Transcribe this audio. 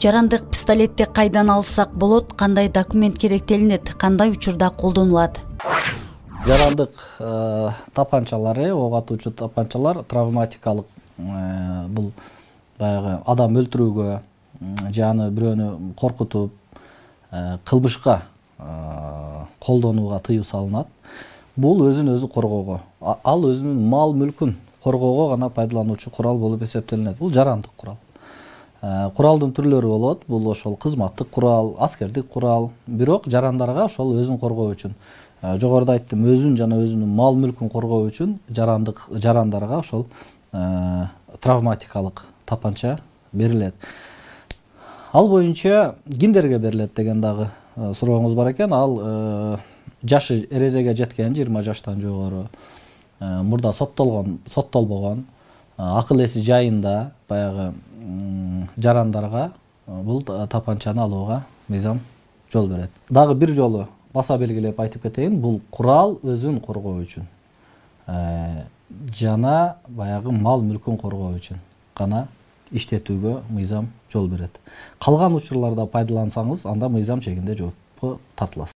Жарандык пистолетти кайдан алсак болот, кандай документ керектелинет, кандай учурда колдонулат? Жарандык тапанчалары, ок атуучу тапанчалар травматикалык, бул баягы адам өлтүрүүгө, жаны бирөөнү коркутуп, кылмышка колдонууга тыюу салынат. Бул өзүн өзү коргоого, ал өзүнүн мал мүлкүн коргоого гана пайдалануучу курал болуп эсептелинет. Бул жарандык курал. Куралдын түрлөрү болот. Бул ошол кызматтык курал, аскердик курал. Бирок жарандарга ошол өзүн коргоо үчүн, жогоруда айттым, өзүн жана өзүнүн мал мүлкүн коргоо үчүн жарандарга ошол травматикалык тапанча берилет. Ал боюнча кимдерге берилет деген дагы сурооңуз бар экен. Ал жашы эрезеге жеткен, 20 жаштан жогору, мурда соттолбогон, акыл эси жайында баягы жарандарга бул тапанчаны алууга мыйзам жол берет. Дагы бир жолу баса белгилеп айтып кетейин, бул курал өзүн коргоо үчүн жана баягы мал мүлкүн коргоо үчүн гана иштетүүгө мыйзам жол берет. Калган учурларда пайдалансаңыз, анда мыйзам чегинде жоопко тартыласыз.